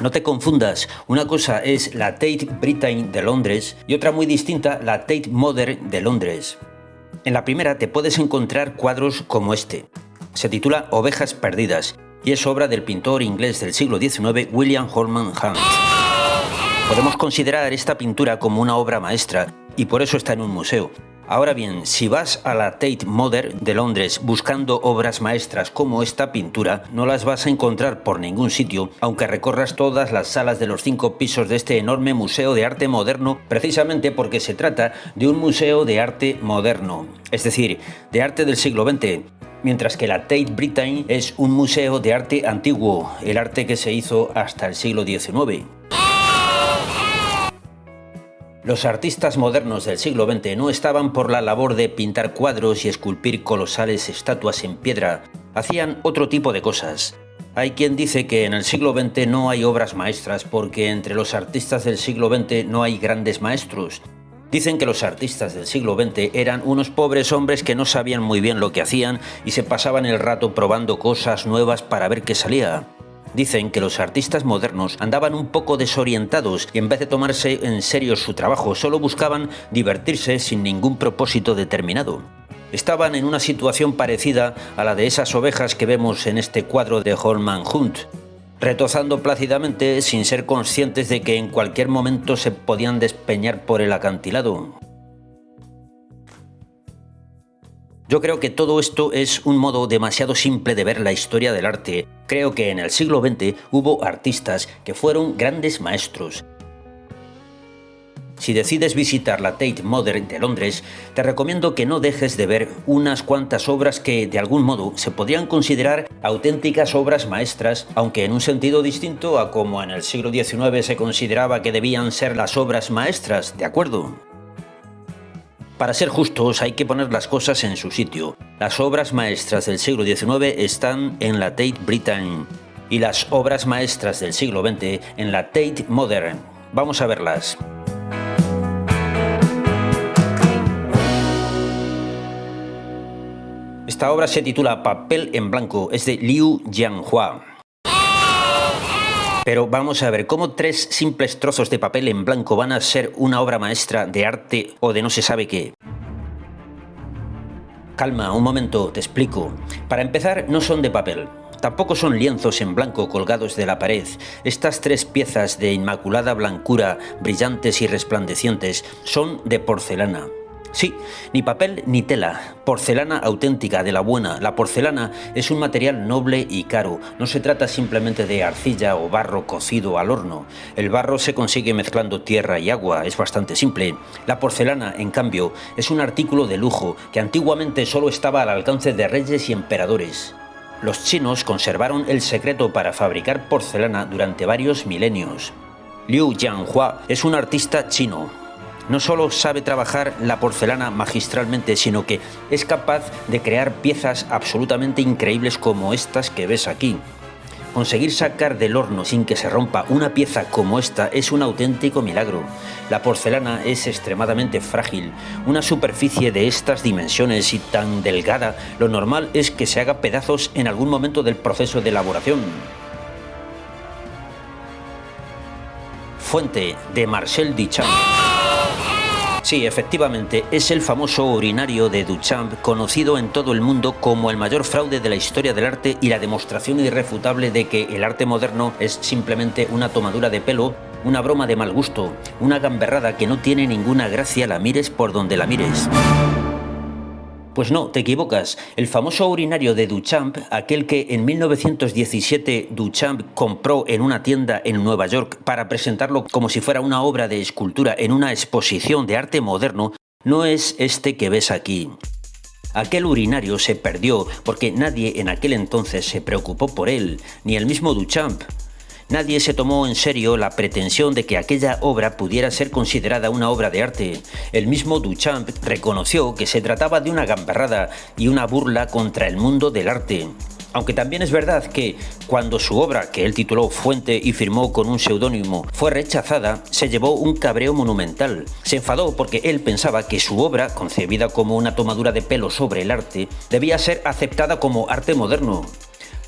No te confundas, una cosa es la Tate Britain de Londres y otra muy distinta, la Tate Modern de Londres. En la primera te puedes encontrar cuadros como este. Se titula Ovejas perdidas y es obra del pintor inglés del siglo XIX William Holman Hunt. Podemos considerar esta pintura como una obra maestra y por eso está en un museo. Ahora bien, si vas a la Tate Modern de Londres buscando obras maestras como esta pintura, no las vas a encontrar por ningún sitio, aunque recorras todas las salas de los 5 pisos de este enorme museo de arte moderno, precisamente porque se trata de un museo de arte moderno, es decir, de arte del siglo XX. Mientras que la Tate Britain es un museo de arte antiguo, el arte que se hizo hasta el siglo XIX. Los artistas modernos del siglo XX no estaban por la labor de pintar cuadros y esculpir colosales estatuas en piedra, hacían otro tipo de cosas. Hay quien dice que en el siglo XX no hay obras maestras porque entre los artistas del siglo XX no hay grandes maestros. Dicen que los artistas del siglo XX eran unos pobres hombres que no sabían muy bien lo que hacían y se pasaban el rato probando cosas nuevas para ver qué salía. Dicen que los artistas modernos andaban un poco desorientados y en vez de tomarse en serio su trabajo solo buscaban divertirse sin ningún propósito determinado. Estaban en una situación parecida a la de esas ovejas que vemos en este cuadro de Holman Hunt, retozando plácidamente sin ser conscientes de que en cualquier momento se podían despeñar por el acantilado. Yo creo que todo esto es un modo demasiado simple de ver la historia del arte. Creo que en el siglo XX hubo artistas que fueron grandes maestros. Si decides visitar la Tate Modern de Londres, te recomiendo que no dejes de ver unas cuantas obras que, de algún modo, se podrían considerar auténticas obras maestras, aunque en un sentido distinto a como en el siglo XIX se consideraba que debían ser las obras maestras, ¿de acuerdo? Para ser justos, hay que poner las cosas en su sitio. Las obras maestras del siglo XIX están en la Tate Britain y las obras maestras del siglo XX en la Tate Modern. Vamos a verlas. Esta obra se titula Papel en blanco, es de Liu Jianhua. Pero vamos a ver, ¿cómo 3 simples trozos de papel en blanco van a ser una obra maestra de arte o de no se sabe qué? Calma, un momento, te explico. Para empezar, no son de papel. Tampoco son lienzos en blanco colgados de la pared. Estas 3 piezas de inmaculada blancura, brillantes y resplandecientes, son de porcelana. Sí, ni papel ni tela, porcelana auténtica, de la buena. La porcelana es un material noble y caro, no se trata simplemente de arcilla o barro cocido al horno. El barro se consigue mezclando tierra y agua, es bastante simple. La porcelana, en cambio, es un artículo de lujo que antiguamente solo estaba al alcance de reyes y emperadores. Los chinos conservaron el secreto para fabricar porcelana durante varios milenios. Liu Jianhua es un artista chino. No solo sabe trabajar la porcelana magistralmente, sino que es capaz de crear piezas absolutamente increíbles como estas que ves aquí. Conseguir sacar del horno sin que se rompa una pieza como esta es un auténtico milagro. La porcelana es extremadamente frágil. Una superficie de estas dimensiones y tan delgada, lo normal es que se haga pedazos en algún momento del proceso de elaboración. Fuente de Marcel Duchamp. Sí, efectivamente, es el famoso urinario de Duchamp, conocido en todo el mundo como el mayor fraude de la historia del arte y la demostración irrefutable de que el arte moderno es simplemente una tomadura de pelo, una broma de mal gusto, una gamberrada que no tiene ninguna gracia, la mires por donde la mires. Pues no, te equivocas. El famoso urinario de Duchamp, aquel que en 1917 Duchamp compró en una tienda en Nueva York para presentarlo como si fuera una obra de escultura en una exposición de arte moderno, no es este que ves aquí. Aquel urinario se perdió porque nadie en aquel entonces se preocupó por él, ni el mismo Duchamp. Nadie se tomó en serio la pretensión de que aquella obra pudiera ser considerada una obra de arte. El mismo Duchamp reconoció que se trataba de una gamberrada y una burla contra el mundo del arte. Aunque también es verdad que, cuando su obra, que él tituló Fuente y firmó con un seudónimo, fue rechazada, se llevó un cabreo monumental. Se enfadó porque él pensaba que su obra, concebida como una tomadura de pelo sobre el arte, debía ser aceptada como arte moderno.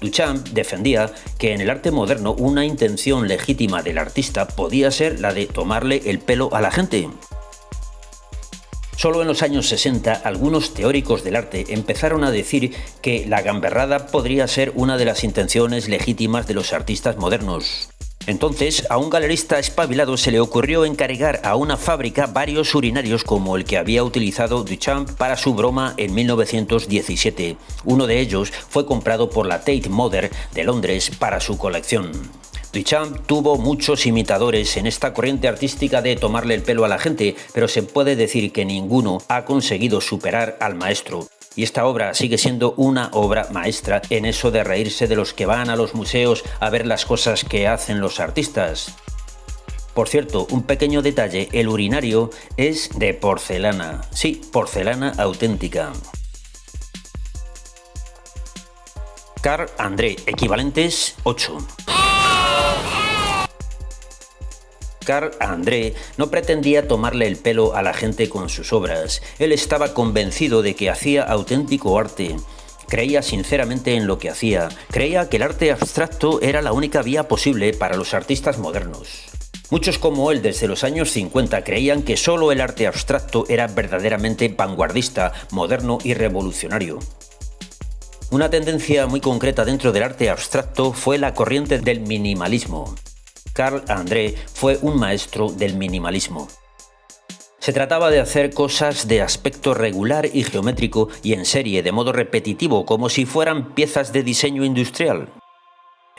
Duchamp defendía que en el arte moderno una intención legítima del artista podía ser la de tomarle el pelo a la gente. Solo en los años 60 algunos teóricos del arte empezaron a decir que la gamberrada podría ser una de las intenciones legítimas de los artistas modernos. Entonces, a un galerista espabilado se le ocurrió encargar a una fábrica varios urinarios como el que había utilizado Duchamp para su broma en 1917. Uno de ellos fue comprado por la Tate Modern de Londres para su colección. Duchamp tuvo muchos imitadores en esta corriente artística de tomarle el pelo a la gente, pero se puede decir que ninguno ha conseguido superar al maestro. Y esta obra sigue siendo una obra maestra en eso de reírse de los que van a los museos a ver las cosas que hacen los artistas. Por cierto, un pequeño detalle, el urinario es de porcelana. Sí, porcelana auténtica. Carl André, equivalentes 8. Carl André no pretendía tomarle el pelo a la gente con sus obras. Él estaba convencido de que hacía auténtico arte. Creía sinceramente en lo que hacía. Creía que el arte abstracto era la única vía posible para los artistas modernos. Muchos como él desde los años 50 creían que solo el arte abstracto era verdaderamente vanguardista, moderno y revolucionario. Una tendencia muy concreta dentro del arte abstracto fue la corriente del minimalismo. Carl André fue un maestro del minimalismo. Se trataba de hacer cosas de aspecto regular y geométrico y en serie, de modo repetitivo, como si fueran piezas de diseño industrial.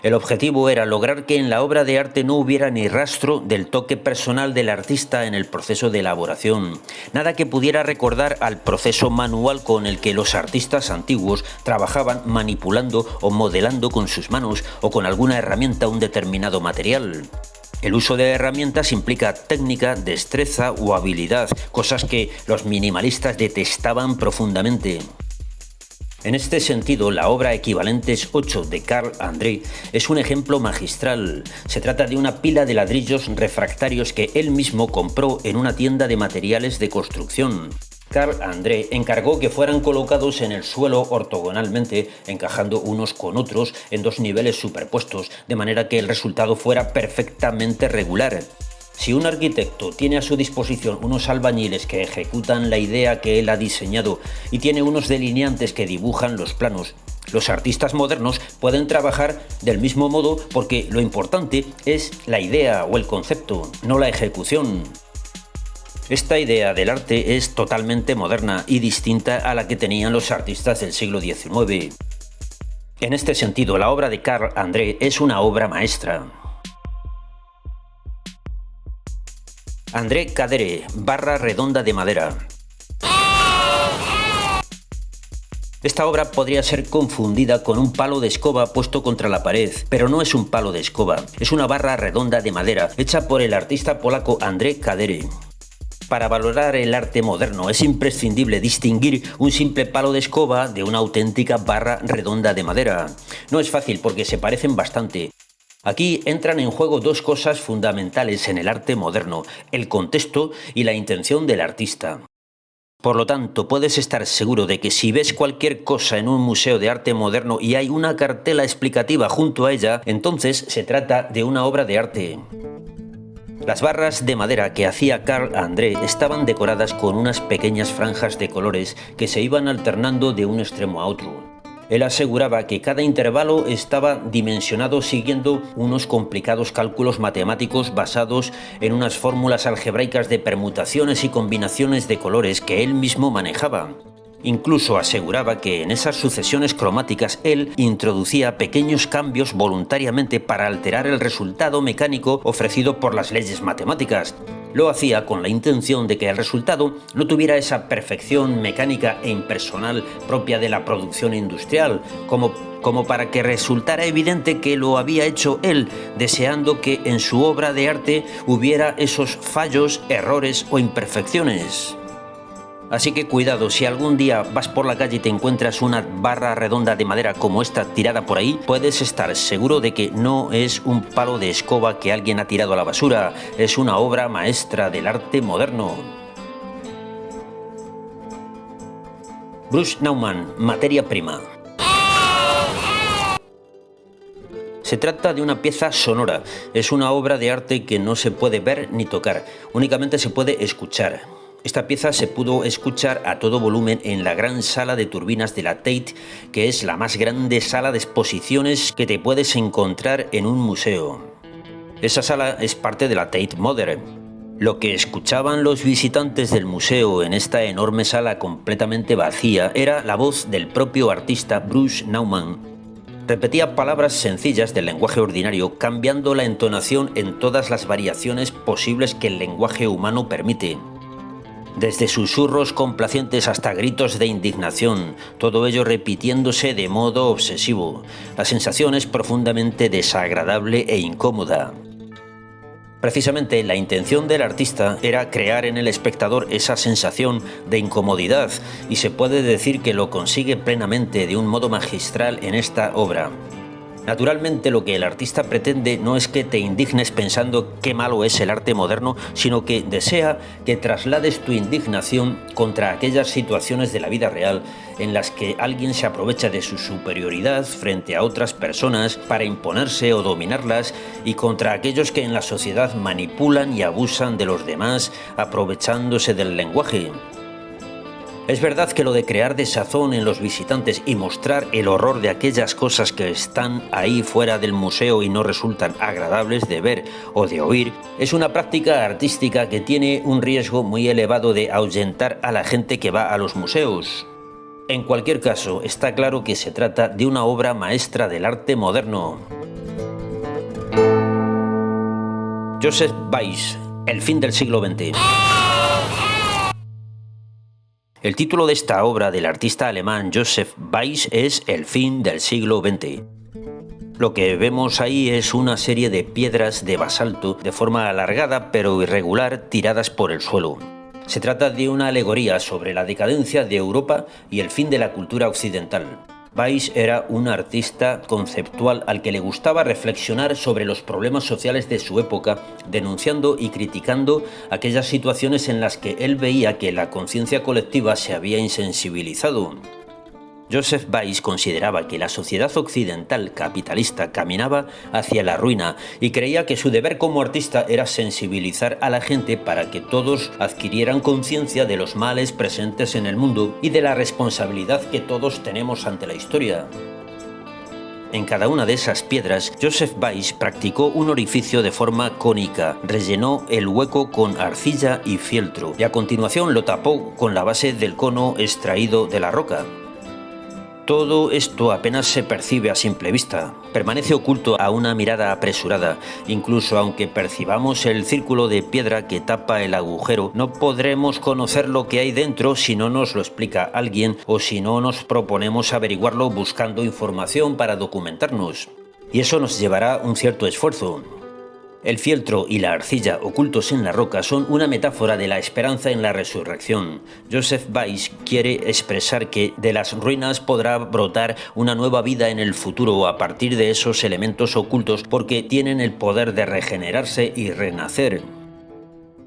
El objetivo era lograr que en la obra de arte no hubiera ni rastro del toque personal del artista en el proceso de elaboración, nada que pudiera recordar al proceso manual con el que los artistas antiguos trabajaban manipulando o modelando con sus manos o con alguna herramienta un determinado material. El uso de herramientas implica técnica, destreza o habilidad, cosas que los minimalistas detestaban profundamente. En este sentido, la obra Equivalentes 8 de Carl André es un ejemplo magistral. Se trata de una pila de ladrillos refractarios que él mismo compró en una tienda de materiales de construcción. Carl André encargó que fueran colocados en el suelo ortogonalmente, encajando unos con otros en dos niveles superpuestos, de manera que el resultado fuera perfectamente regular. Si un arquitecto tiene a su disposición unos albañiles que ejecutan la idea que él ha diseñado y tiene unos delineantes que dibujan los planos, los artistas modernos pueden trabajar del mismo modo porque lo importante es la idea o el concepto, no la ejecución. Esta idea del arte es totalmente moderna y distinta a la que tenían los artistas del siglo XIX. En este sentido, la obra de Carl André es una obra maestra. André Cadere, barra redonda de madera. Esta obra podría ser confundida con un palo de escoba puesto contra la pared, pero no es un palo de escoba, es una barra redonda de madera hecha por el artista polaco André Cadere. Para valorar el arte moderno es imprescindible distinguir un simple palo de escoba de una auténtica barra redonda de madera. No es fácil porque se parecen bastante. Aquí entran en juego dos cosas fundamentales en el arte moderno, el contexto y la intención del artista. Por lo tanto, puedes estar seguro de que si ves cualquier cosa en un museo de arte moderno y hay una cartela explicativa junto a ella, entonces se trata de una obra de arte. Las barras de madera que hacía Carl André estaban decoradas con unas pequeñas franjas de colores que se iban alternando de un extremo a otro. Él aseguraba que cada intervalo estaba dimensionado siguiendo unos complicados cálculos matemáticos basados en unas fórmulas algebraicas de permutaciones y combinaciones de colores que él mismo manejaba. Incluso aseguraba que en esas sucesiones cromáticas él introducía pequeños cambios voluntariamente para alterar el resultado mecánico ofrecido por las leyes matemáticas. Lo hacía con la intención de que el resultado no tuviera esa perfección mecánica e impersonal propia de la producción industrial, como para que resultara evidente que lo había hecho él, deseando que en su obra de arte hubiera esos fallos, errores o imperfecciones. Así que cuidado, si algún día vas por la calle y te encuentras una barra redonda de madera como esta tirada por ahí, puedes estar seguro de que no es un palo de escoba que alguien ha tirado a la basura, es una obra maestra del arte moderno. Bruce Nauman, materia prima. Se trata de una pieza sonora, es una obra de arte que no se puede ver ni tocar, únicamente se puede escuchar. Esta pieza se pudo escuchar a todo volumen en la gran sala de turbinas de la Tate, que es la más grande sala de exposiciones que te puedes encontrar en un museo. Esa sala es parte de la Tate Modern. Lo que escuchaban los visitantes del museo en esta enorme sala completamente vacía era la voz del propio artista Bruce Nauman. Repetía palabras sencillas del lenguaje ordinario, cambiando la entonación en todas las variaciones posibles que el lenguaje humano permite. Desde susurros complacientes hasta gritos de indignación, todo ello repitiéndose de modo obsesivo. La sensación es profundamente desagradable e incómoda. Precisamente la intención del artista era crear en el espectador esa sensación de incomodidad y se puede decir que lo consigue plenamente de un modo magistral en esta obra. Naturalmente lo que el artista pretende no es que te indignes pensando qué malo es el arte moderno, sino que desea que traslades tu indignación contra aquellas situaciones de la vida real en las que alguien se aprovecha de su superioridad frente a otras personas para imponerse o dominarlas, y contra aquellos que en la sociedad manipulan y abusan de los demás aprovechándose del lenguaje. Es verdad que lo de crear desazón en los visitantes y mostrar el horror de aquellas cosas que están ahí fuera del museo y no resultan agradables de ver o de oír, es una práctica artística que tiene un riesgo muy elevado de ahuyentar a la gente que va a los museos. En cualquier caso, está claro que se trata de una obra maestra del arte moderno. Joseph Beuys, El fin del siglo XX. El título de esta obra del artista alemán Joseph Beuys es El fin del siglo XX. Lo que vemos ahí es una serie de piedras de basalto de forma alargada pero irregular tiradas por el suelo. Se trata de una alegoría sobre la decadencia de Europa y el fin de la cultura occidental. Beuys era un artista conceptual al que le gustaba reflexionar sobre los problemas sociales de su época, denunciando y criticando aquellas situaciones en las que él veía que la conciencia colectiva se había insensibilizado. Joseph Beuys consideraba que la sociedad occidental capitalista caminaba hacia la ruina y creía que su deber como artista era sensibilizar a la gente para que todos adquirieran conciencia de los males presentes en el mundo y de la responsabilidad que todos tenemos ante la historia. En cada una de esas piedras, Joseph Beuys practicó un orificio de forma cónica, rellenó el hueco con arcilla y fieltro y a continuación lo tapó con la base del cono extraído de la roca. Todo esto apenas se percibe a simple vista, permanece oculto a una mirada apresurada. Incluso aunque percibamos el círculo de piedra que tapa el agujero, no podremos conocer lo que hay dentro si no nos lo explica alguien o si no nos proponemos averiguarlo buscando información para documentarnos. Y eso nos llevará un cierto esfuerzo. El fieltro y la arcilla ocultos en la roca son una metáfora de la esperanza en la resurrección. Joseph Beuys quiere expresar que de las ruinas podrá brotar una nueva vida en el futuro a partir de esos elementos ocultos porque tienen el poder de regenerarse y renacer.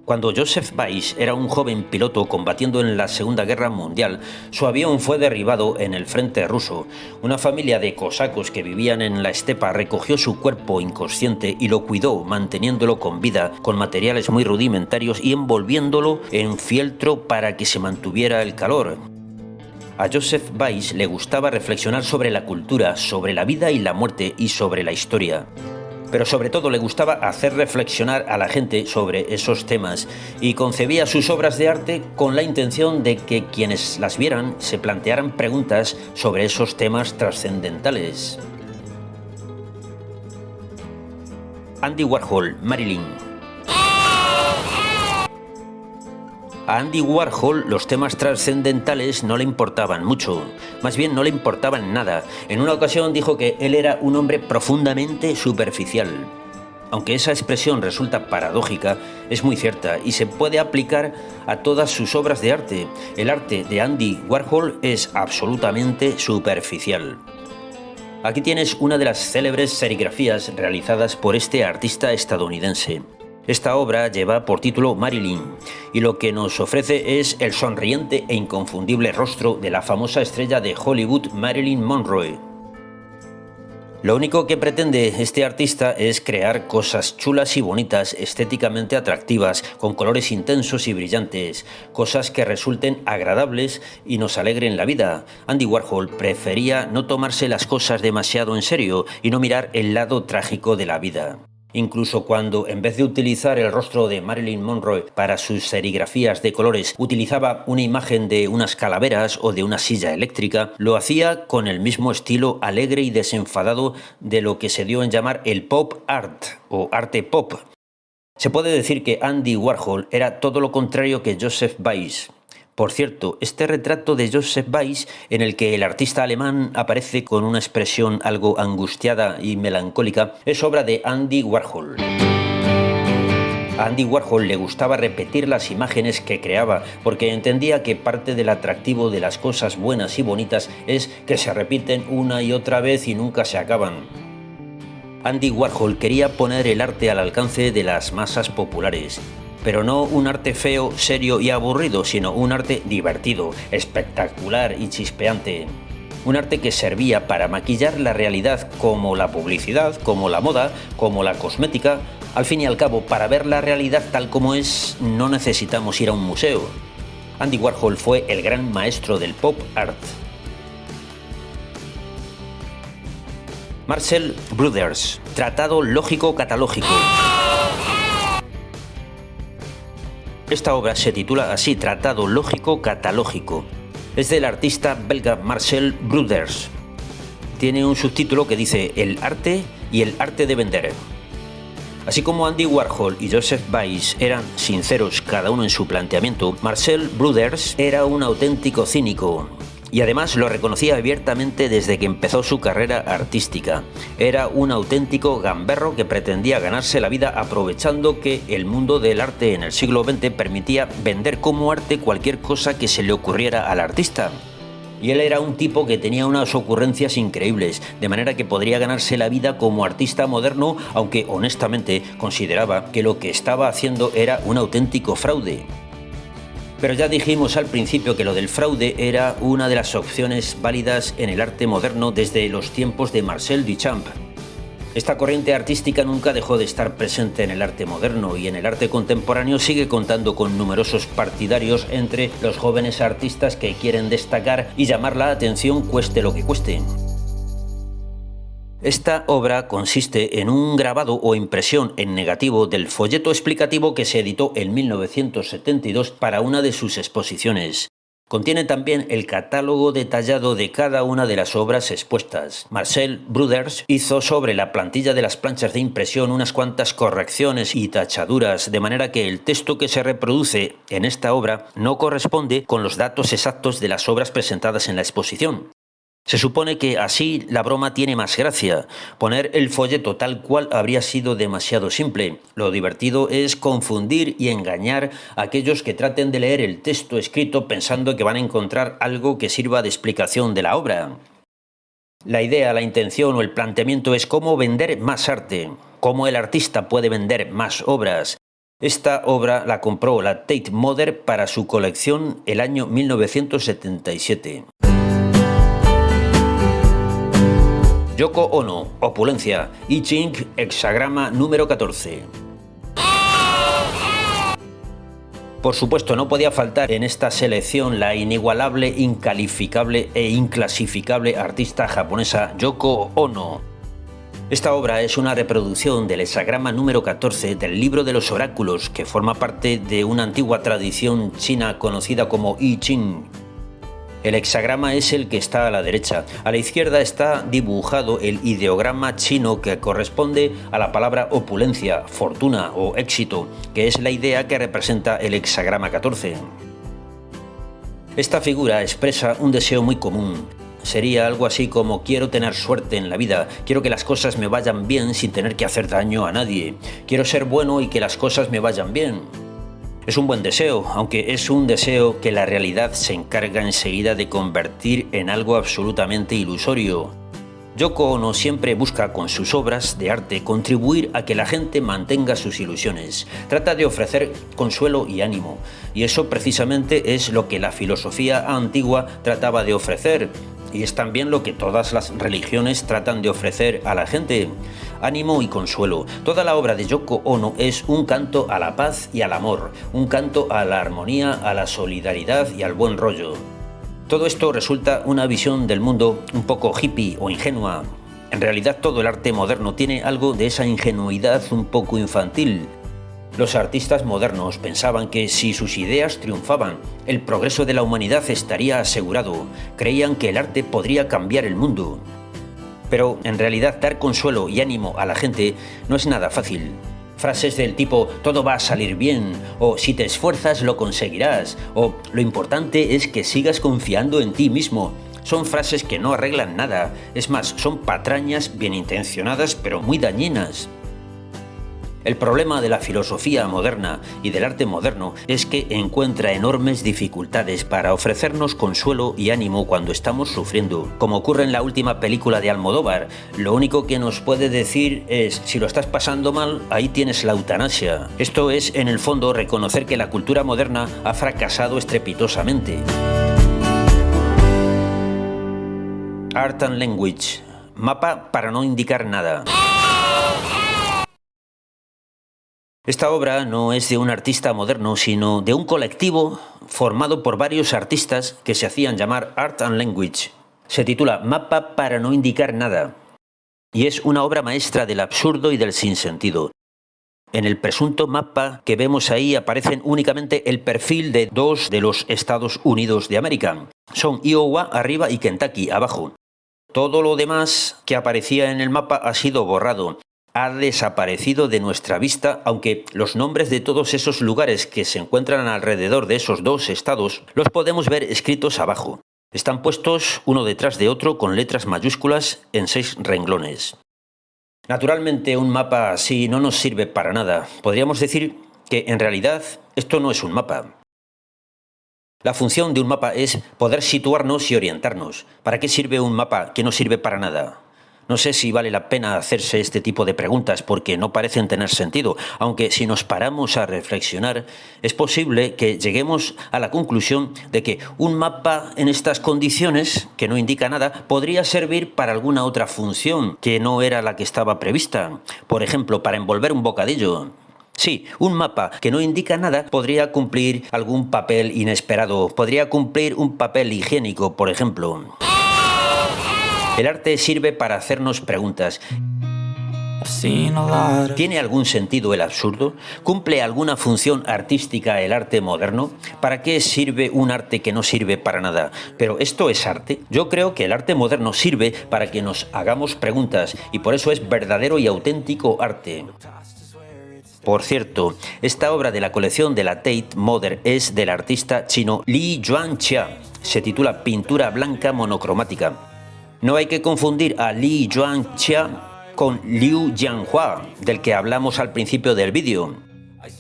Cuando Joseph Beuys era un joven piloto combatiendo en la Segunda Guerra Mundial, su avión fue derribado en el frente ruso. Una familia de cosacos que vivían en la estepa recogió su cuerpo inconsciente y lo cuidó, manteniéndolo con vida, con materiales muy rudimentarios y envolviéndolo en fieltro para que se mantuviera el calor. A Joseph Beuys le gustaba reflexionar sobre la cultura, sobre la vida y la muerte y sobre la historia. Pero sobre todo le gustaba hacer reflexionar a la gente sobre esos temas y concebía sus obras de arte con la intención de que quienes las vieran se plantearan preguntas sobre esos temas trascendentales. Andy Warhol, Marilyn. A Andy Warhol los temas trascendentales no le importaban mucho, más bien no le importaban nada. En una ocasión dijo que él era un hombre profundamente superficial. Aunque esa expresión resulta paradójica, es muy cierta y se puede aplicar a todas sus obras de arte. El arte de Andy Warhol es absolutamente superficial. Aquí tienes una de las célebres serigrafías realizadas por este artista estadounidense. Esta obra lleva por título Marilyn y lo que nos ofrece es el sonriente e inconfundible rostro de la famosa estrella de Hollywood Marilyn Monroe. Lo único que pretende este artista es crear cosas chulas y bonitas, estéticamente atractivas, con colores intensos y brillantes, cosas que resulten agradables y nos alegren la vida. Andy Warhol prefería no tomarse las cosas demasiado en serio y no mirar el lado trágico de la vida. Incluso cuando, en vez de utilizar el rostro de Marilyn Monroe para sus serigrafías de colores, utilizaba una imagen de unas calaveras o de una silla eléctrica, lo hacía con el mismo estilo alegre y desenfadado de lo que se dio en llamar el pop art o arte pop. Se puede decir que Andy Warhol era todo lo contrario que Joseph Beuys. Por cierto, este retrato de Joseph Beuys, en el que el artista alemán aparece con una expresión algo angustiada y melancólica, es obra de Andy Warhol. A Andy Warhol le gustaba repetir las imágenes que creaba, porque entendía que parte del atractivo de las cosas buenas y bonitas es que se repiten una y otra vez y nunca se acaban. Andy Warhol quería poner el arte al alcance de las masas populares. Pero no un arte feo, serio y aburrido, sino un arte divertido, espectacular y chispeante. Un arte que servía para maquillar la realidad como la publicidad, como la moda, como la cosmética. Al fin y al cabo, para ver la realidad tal como es, no necesitamos ir a un museo. Andy Warhol fue el gran maestro del pop art. Marcel Brothers, Tratado Lógico-Catalógico. Esta obra se titula así, Tratado Lógico-Catalógico. Es del artista belga Marcel Brothers. Tiene un subtítulo que dice El arte y el arte de vender. Así como Andy Warhol y Joseph Beuys eran sinceros cada uno en su planteamiento, Marcel Brothers era un auténtico cínico. Y además lo reconocía abiertamente desde que empezó su carrera artística. Era un auténtico gamberro que pretendía ganarse la vida aprovechando que el mundo del arte en el siglo XX permitía vender como arte cualquier cosa que se le ocurriera al artista. Y él era un tipo que tenía unas ocurrencias increíbles, de manera que podría ganarse la vida como artista moderno, aunque honestamente consideraba que lo que estaba haciendo era un auténtico fraude. Pero ya dijimos al principio que lo del fraude era una de las opciones válidas en el arte moderno desde los tiempos de Marcel Duchamp. Esta corriente artística nunca dejó de estar presente en el arte moderno y en el arte contemporáneo sigue contando con numerosos partidarios entre los jóvenes artistas que quieren destacar y llamar la atención cueste lo que cueste. Esta obra consiste en un grabado o impresión en negativo del folleto explicativo que se editó en 1972 para una de sus exposiciones. Contiene también el catálogo detallado de cada una de las obras expuestas. Marcel Brothers hizo sobre la plantilla de las planchas de impresión unas cuantas correcciones y tachaduras, de manera que el texto que se reproduce en esta obra no corresponde con los datos exactos de las obras presentadas en la exposición. Se supone que así la broma tiene más gracia. Poner el folleto tal cual habría sido demasiado simple. Lo divertido es confundir y engañar a aquellos que traten de leer el texto escrito pensando que van a encontrar algo que sirva de explicación de la obra. La idea, la intención o el planteamiento es cómo vender más arte, cómo el artista puede vender más obras. Esta obra la compró la Tate Modern para su colección el año 1977. Yoko Ono, Opulencia, I Ching, hexagrama número 14. Por supuesto, no podía faltar en esta selección la inigualable, incalificable e inclasificable artista japonesa Yoko Ono. Esta obra es una reproducción del hexagrama número 14 del libro de los oráculos, que forma parte de una antigua tradición china conocida como I Ching. El hexagrama es el que está a la derecha. A la izquierda está dibujado el ideograma chino que corresponde a la palabra opulencia, fortuna o éxito, que es la idea que representa el hexagrama 14. Esta figura expresa un deseo muy común. Sería algo así como quiero tener suerte en la vida, quiero que las cosas me vayan bien sin tener que hacer daño a nadie, quiero ser bueno y que las cosas me vayan bien. Es un buen deseo, aunque es un deseo que la realidad se encarga enseguida de convertir en algo absolutamente ilusorio. Yoko Ono siempre busca con sus obras de arte contribuir a que la gente mantenga sus ilusiones. Trata de ofrecer consuelo y ánimo, y eso precisamente es lo que la filosofía antigua trataba de ofrecer. y es también lo que todas las religiones tratan de ofrecer a la gente: ánimo y consuelo. Toda la obra de Yoko Ono es un canto a la paz y al amor, un canto a la armonía, a la solidaridad y al buen rollo. Todo esto resulta una visión del mundo un poco hippie o ingenua. En realidad todo el arte moderno tiene algo de esa ingenuidad un poco infantil. Los artistas modernos pensaban que si sus ideas triunfaban, el progreso de la humanidad estaría asegurado. Creían que el arte podría cambiar el mundo. Pero en realidad dar consuelo y ánimo a la gente no es nada fácil. Frases del tipo "todo va a salir bien", o "si te esfuerzas lo conseguirás", o "lo importante es que sigas confiando en ti mismo", son frases que no arreglan nada. Es más, son patrañas bien intencionadas pero muy dañinas. El problema de la filosofía moderna y del arte moderno es que encuentra enormes dificultades para ofrecernos consuelo y ánimo cuando estamos sufriendo. Como ocurre en la última película de Almodóvar, lo único que nos puede decir es: si lo estás pasando mal, ahí tienes la eutanasia. Esto es, en el fondo, reconocer que la cultura moderna ha fracasado estrepitosamente. Art and Language. Mapa para no indicar nada. Esta obra no es de un artista moderno, sino de un colectivo formado por varios artistas que se hacían llamar Art and Language. Se titula Mapa para no indicar nada, y es una obra maestra del absurdo y del sinsentido. En el presunto mapa que vemos ahí aparecen únicamente el perfil de dos de los Estados Unidos de América. Son Iowa arriba y Kentucky abajo. Todo lo demás que aparecía en el mapa ha sido borrado. Ha desaparecido de nuestra vista, aunque los nombres de todos esos lugares que se encuentran alrededor de esos dos estados los podemos ver escritos abajo. Están puestos uno detrás de otro con letras mayúsculas en 6 renglones. Naturalmente, un mapa así no nos sirve para nada. Podríamos decir que en realidad esto no es un mapa. La función de un mapa es poder situarnos y orientarnos. ¿Para qué sirve un mapa que no sirve para nada? No sé si vale la pena hacerse este tipo de preguntas porque no parecen tener sentido, aunque si nos paramos a reflexionar, es posible que lleguemos a la conclusión de que un mapa en estas condiciones, que no indica nada, podría servir para alguna otra función que no era la que estaba prevista. Por ejemplo, para envolver un bocadillo. Sí, un mapa que no indica nada podría cumplir algún papel inesperado, podría cumplir un papel higiénico, por ejemplo. El arte sirve para hacernos preguntas. ¿Tiene algún sentido el absurdo? ¿Cumple alguna función artística el arte moderno? ¿Para qué sirve un arte que no sirve para nada? ¿Pero esto es arte? Yo creo que el arte moderno sirve para que nos hagamos preguntas y por eso es verdadero y auténtico arte. Por cierto, esta obra de la colección de la Tate Modern es del artista chino Li Yuanxia. Se titula Pintura blanca monocromática. No hay que confundir a Li Yuanxia con Liu Jianhua, del que hablamos al principio del vídeo.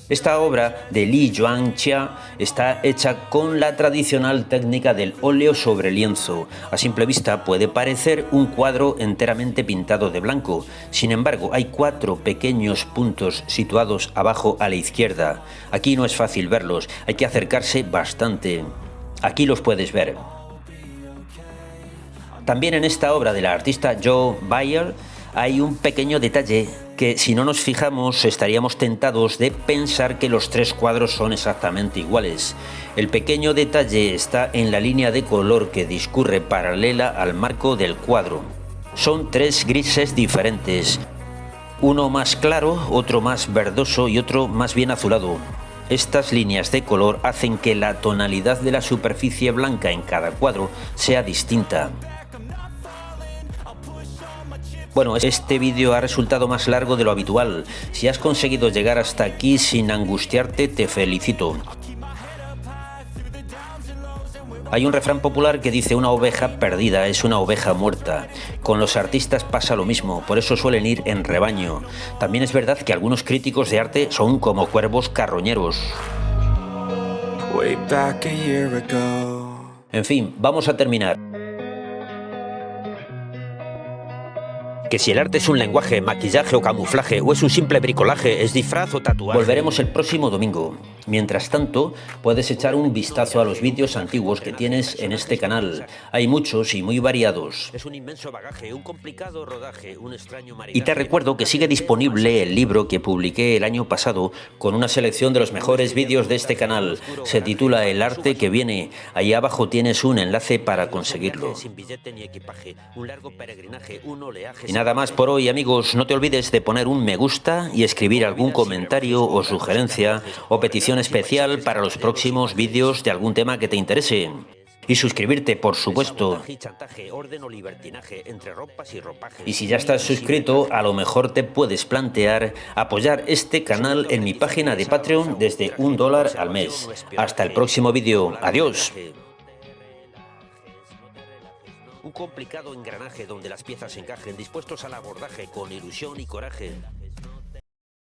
Esta obra de Li Yuanxia está hecha con la tradicional técnica del óleo sobre lienzo. A simple vista puede parecer un cuadro enteramente pintado de blanco. Sin embargo, hay 4 pequeños puntos situados abajo a la izquierda. Aquí no es fácil verlos, hay que acercarse bastante. Aquí los puedes ver. También en esta obra de la artista Joe Bayer hay un pequeño detalle que, si no nos fijamos, estaríamos tentados de pensar que los 3 cuadros son exactamente iguales. El pequeño detalle está en la línea de color que discurre paralela al marco del cuadro. Son 3 grises diferentes, uno más claro, otro más verdoso y otro más bien azulado. Estas líneas de color hacen que la tonalidad de la superficie blanca en cada cuadro sea distinta. Bueno, este vídeo ha resultado más largo de lo habitual. Si has conseguido llegar hasta aquí sin angustiarte, te felicito. Hay un refrán popular que dice: una oveja perdida es una oveja muerta. Con los artistas pasa lo mismo, por eso suelen ir en rebaño. También es verdad que algunos críticos de arte son como cuervos carroñeros. En fin, vamos a terminar. Que si el arte es un lenguaje, maquillaje o camuflaje, o es un simple bricolaje, es disfraz o tatuaje. Volveremos el próximo domingo. Mientras tanto, puedes echar un vistazo a los vídeos antiguos que tienes en este canal. Hay muchos y muy variados. Es un inmenso bagaje, un complicado rodaje, un extraño maridaje. Y te recuerdo que sigue disponible el libro que publiqué el año pasado con una selección de los mejores vídeos de este canal. Se titula El arte que viene. Ahí abajo tienes un enlace para conseguirlo. Y nada más por hoy, amigos. No te olvides de poner un me gusta y escribir algún comentario o sugerencia o petición especial para los próximos vídeos de algún tema que te interese. Y suscribirte, por supuesto. Y si ya estás suscrito, a lo mejor te puedes plantear apoyar este canal en mi página de Patreon desde $1 al mes. Hasta el próximo vídeo. Adiós. Un complicado engranaje donde las piezas encajen, dispuestos al abordaje con ilusión y coraje.